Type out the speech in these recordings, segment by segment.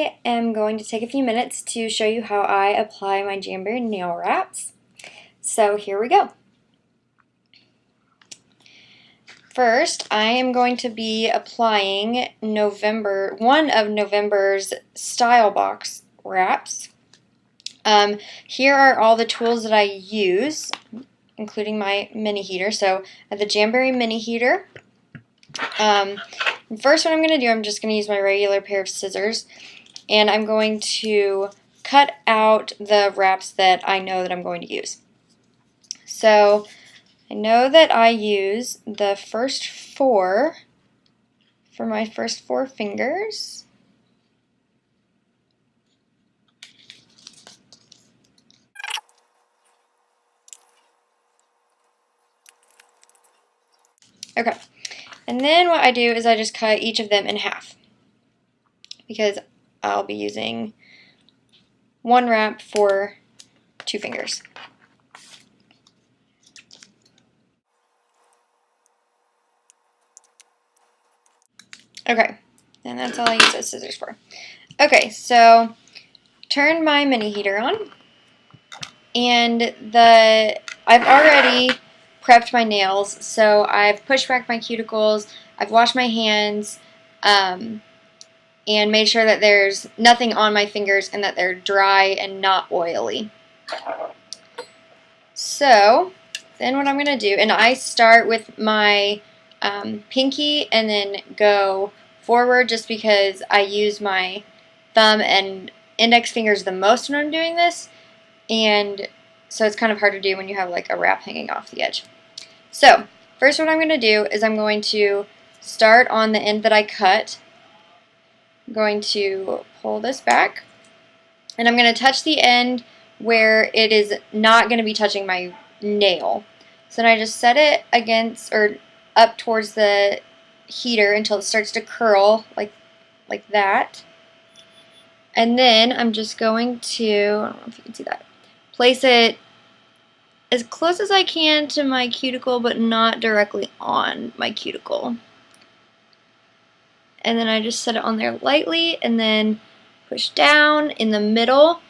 I am going to take a few minutes to show you how I apply my Jamberry nail wraps. So here we go. First, I am going to be applying one of November's Style Box wraps. Here are all the tools that I use, including my mini heater. So I have the Jamberry mini heater. First, what I'm going to do, I'm just going to use my regular pair of scissors, and I'm going to cut out the wraps that I know that I'm going to use. So I know that I use the first 4 for my first 4 fingers. Okay, and then what I do is I just cut each of them in half because I'll be using one wrap for 2 fingers. Okay, and that's all I use those scissors for. Okay, so turn my mini heater on, and I've already prepped my nails, so I've pushed back my cuticles, I've washed my hands, and made sure that there's nothing on my fingers and that they're dry and not oily. So then what I'm going to do, and I start with my pinky and then go forward just because I use my thumb and index fingers the most when I'm doing this, and so it's kind of hard to do when you have like a wrap hanging off the edge. So first what I'm going to do is I'm going to start on the end that I cut. I'm going to pull this back, and I'm going to touch the end where it is not going to be touching my nail. So then I just set it against or up towards the heater until it starts to curl like that. And then I'm just going to, I don't know if you can see that, place it as close as I can to my cuticle but not directly on my cuticle. And then I just set it on there lightly and then push down in the middle,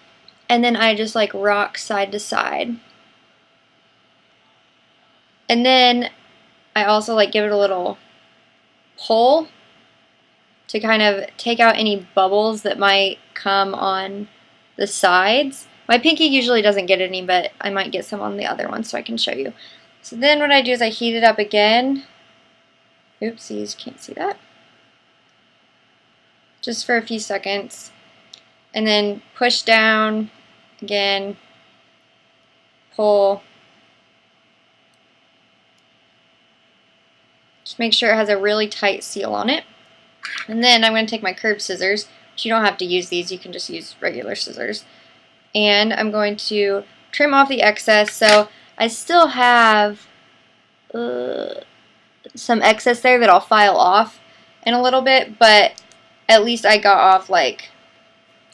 and then I just like rock side to side. And then I also like give it a little pull to kind of take out any bubbles that might come on the sides. My pinky usually doesn't get any, but I might get some on the other one, so I can show you. So then what I do is I heat it up again. Oopsies, can't see that. Just for a few seconds. And then push down again, pull. Just make sure it has a really tight seal on it. And then I'm going to take my curved scissors, but you don't have to use these, you can just use regular scissors. And I'm going to trim off the excess. So I still have some excess there that I'll file off in a little bit, but at least I got off like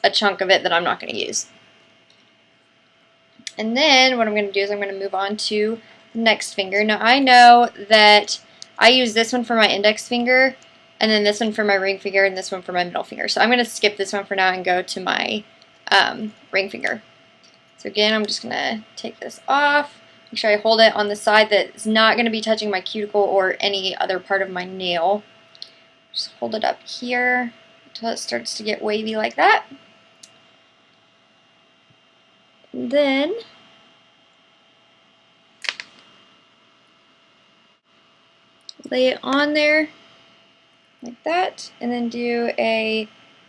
a chunk of it that I'm not going to use. And then what I'm going to do is I'm going to move on to the next finger. Now I know that I use this one for my index finger, and then this one for my ring finger, and this one for my middle finger. So I'm going to skip this one for now and go to my ring finger. So again, I'm just going to take this off. Make sure I hold it on the side that's not going to be touching my cuticle or any other part of my nail. Just hold it up here until it starts to get wavy like that. And then lay it on there like that, and then do a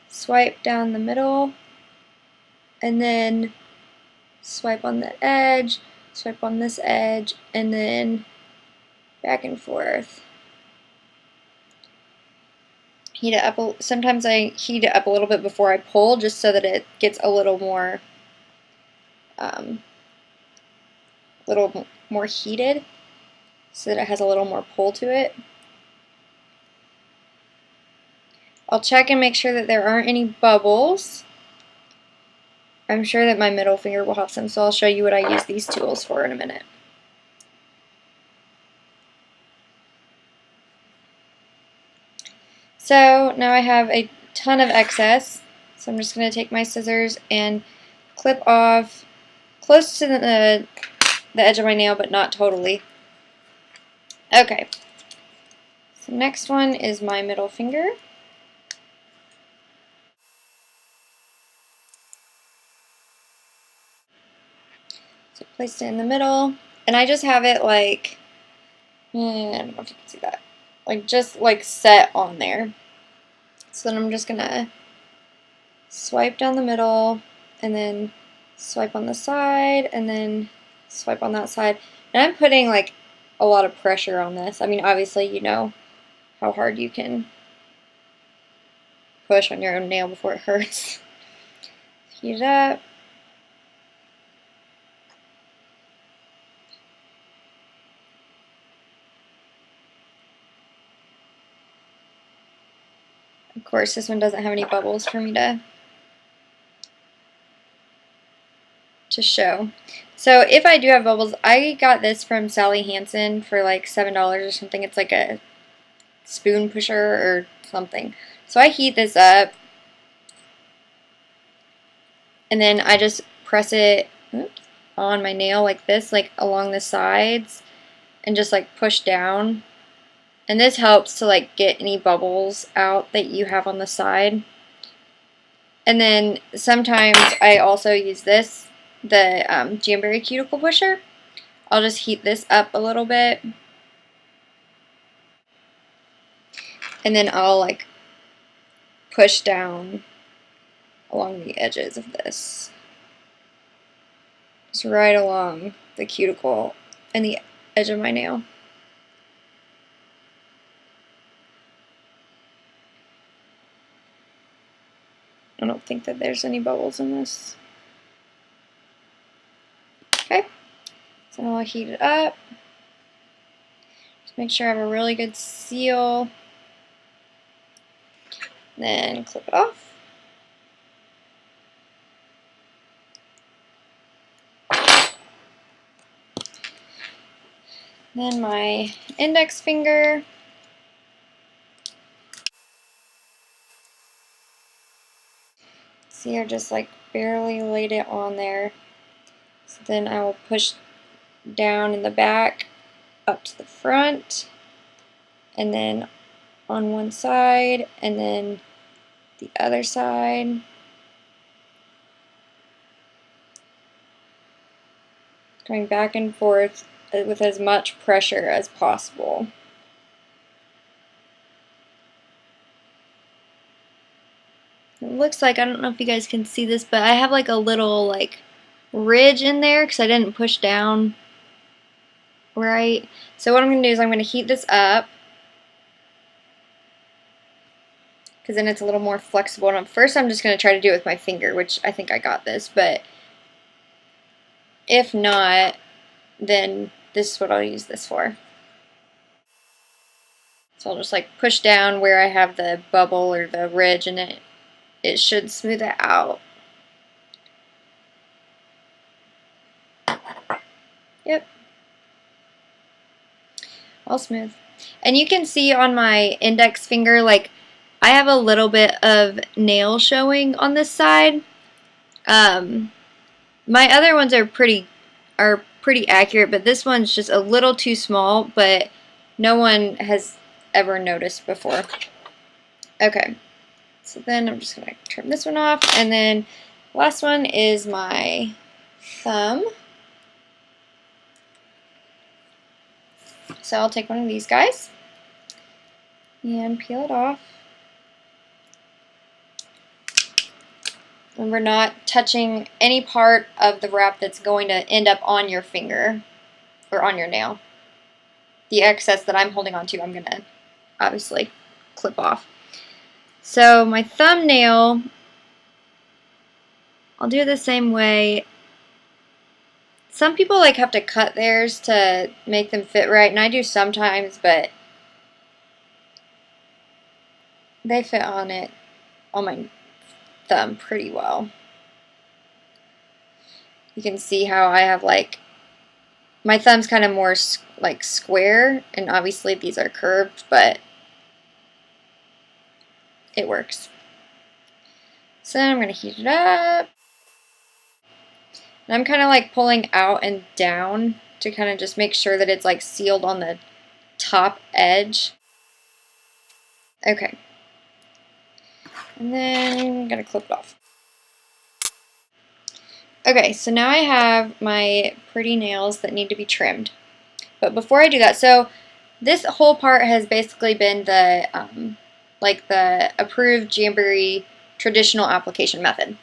swipe down the middle, and then swipe on the edge, swipe on this edge, and then back and forth. Heat it up. Sometimes I heat it up a little bit before I pull, just so that it gets a little more heated, so that it has a little more pull to it. I'll check and make sure that there aren't any bubbles. I'm sure that my middle finger will have some, so I'll show you what I use these tools for in a minute. So now I have a ton of excess, So I'm just going to take my scissors and clip off close to the edge of my nail, but not totally. Okay. So next one is my middle finger. So I placed it in the middle, and I just have it like, I don't know if you can see that, like just like set on there. So then I'm just gonna swipe down the middle, and then swipe on the side, and then swipe on that side. And I'm putting like a lot of pressure on this. I mean, obviously you know how hard you can push on your own nail before it hurts. Heat it up. Of course, this one doesn't have any bubbles for me to show. So if I do have bubbles, I got this from Sally Hansen for like $7 or something. It's like a spoon pusher or something. So I heat this up, and then I just press it on my nail like this, like along the sides, and just like push down. And this helps to like get any bubbles out that you have on the side. And then sometimes I also use this, the Jamberry cuticle pusher. I'll just heat this up a little bit, and then I'll like push down along the edges of this, just right along the cuticle and the edge of my nail. I don't think that there's any bubbles in this. Okay, so now I'll heat it up. Just make sure I have a really good seal. Then clip it off. Then my index finger. See, I just like barely laid it on there. So then I will push down in the back up to the front, and then on one side, and then the other side. Going back and forth with as much pressure as possible. It looks like, I don't know if you guys can see this, but I have like a little like ridge in there because I didn't push down right. So what I'm going to do is I'm going to heat this up, because then it's a little more flexible. And first I'm just going to try to do it with my finger, which I think I got this, but if not, then this is what I'll use this for. So I'll just like push down where I have the bubble or the ridge, and it should smooth it out. Yep. All smooth. And you can see on my index finger, like, I have a little bit of nail showing on this side. My other ones are pretty accurate, but this one's just a little too small, but no one has ever noticed before. Okay, so then I'm just going to trim this one off, and then last one is my thumb. So I'll take one of these guys and peel it off. And we're not touching any part of the wrap that's going to end up on your finger or on your nail. The excess that I'm holding on to, I'm going to obviously clip off. So my thumbnail, I'll do it the same way. Some people like have to cut theirs to make them fit right, and I do sometimes, but they fit on my thumb pretty well. You can see how I have like, my thumb's kind of more like square, and obviously these are curved, but it works. So then I'm going to heat it up. And I'm kind of like pulling out and down to kind of just make sure that it's like sealed on the top edge. Okay. And then I'm going to clip it off. Okay, so now I have my pretty nails that need to be trimmed. But before I do that, so this whole part has basically been the like the approved Jamberry traditional application method.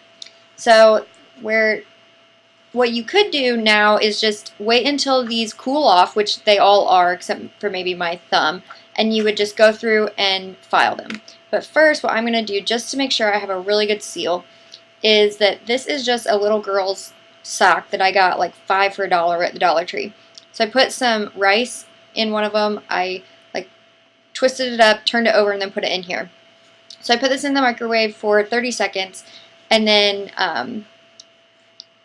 So what you could do now is just wait until these cool off, which they all are except for maybe my thumb, and you would just go through and file them. But first, what I'm going to do, just to make sure I have a really good seal, is that this is just a little girl's sock that I got like 5 for $1 at the Dollar Tree. So I put some rice in one of them. I like twisted it up, turned it over, and then put it in here. So I put this in the microwave for 30 seconds, and then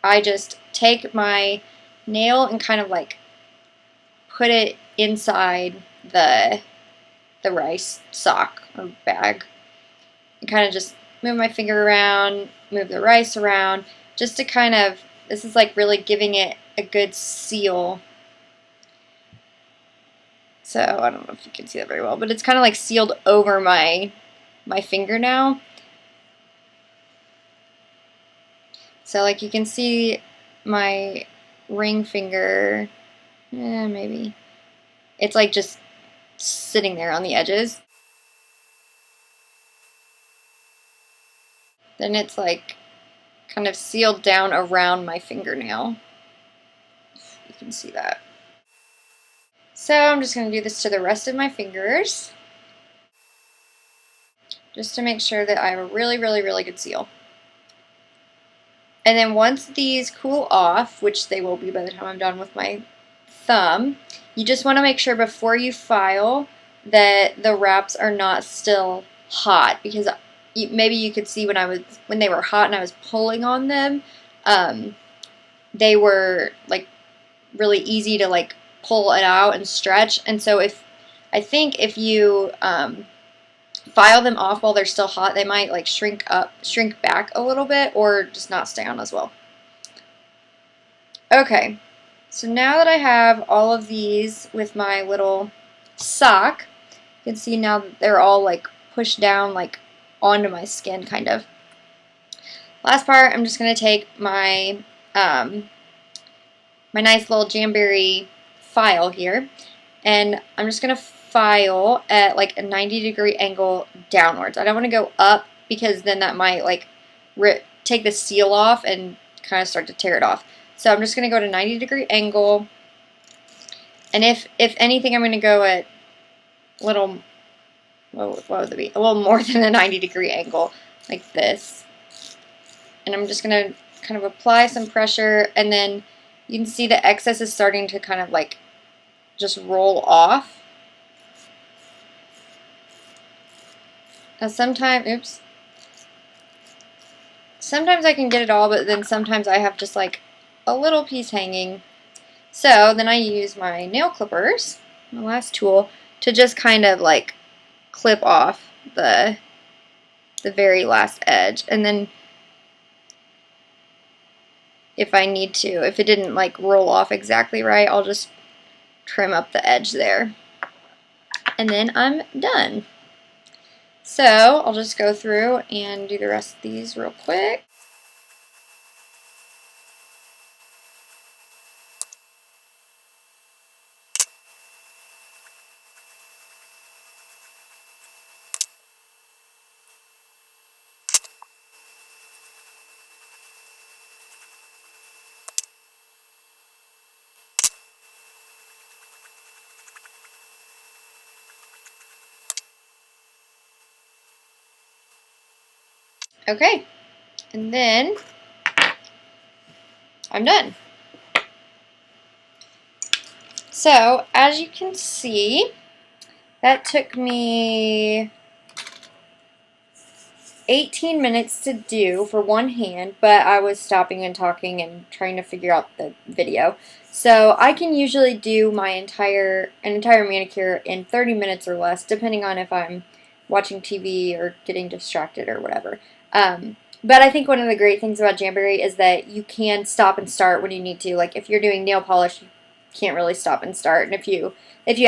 I just take my nail and kind of like put it inside the rice sock or bag. And kind of just move my finger around, move the rice around, just to kind of, this is like really giving it a good seal. So I don't know if you can see that very well, but it's kind of like sealed over my finger now. So like you can see my ring finger, maybe. It's like just sitting there on the edges. Then it's like kind of sealed down around my fingernail. You can see that. So I'm just going to do this to the rest of my fingers, just to make sure that I have a really, really, really good seal. And then once these cool off, which they will be by the time I'm done with my thumb, you just want to make sure before you file that the wraps are not still hot, because maybe you could see when they were hot and I was pulling on them, they were like really easy to like pull it out and stretch. And so I think if you file them off while they're still hot, they might like shrink back a little bit, or just not stay on as well. Okay, so now that I have all of these with my little sock, you can see now that they're all like pushed down like onto my skin kind of. Last part, I'm just going to take my my nice little Jamberry file here, and I'm just going to file at like a 90-degree angle downwards. I don't want to go up, because then that might like take the seal off and kind of start to tear it off. So I'm just going to go to 90-degree angle, and if anything, I'm going to go at little, what would it be? A little more than a 90-degree angle, like this. And I'm just going to kind of apply some pressure, and then you can see the excess is starting to kind of like just roll off. Now sometimes I can get it all, but then sometimes I have just like a little piece hanging. So then I use my nail clippers, my last tool, to just kind of like clip off the very last edge. And then if I need to, if it didn't like roll off exactly right, I'll just trim up the edge there. And then I'm done. So I'll just go through and do the rest of these real quick. Okay, and then I'm done. So, as you can see, that took me 18 minutes to do for one hand, but I was stopping and talking and trying to figure out the video. So I can usually do my entire manicure in 30 minutes or less, depending on if I'm watching TV or getting distracted or whatever. But I think one of the great things about Jamberry is that you can stop and start when you need to. Like if you're doing nail polish, you can't really stop and start. And if you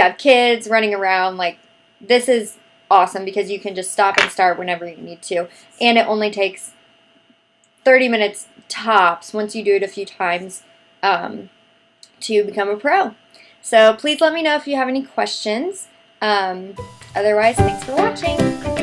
have kids running around, like this is awesome because you can just stop and start whenever you need to. And it only takes 30 minutes tops once you do it a few times to become a pro. So please let me know if you have any questions. Otherwise, thanks for watching.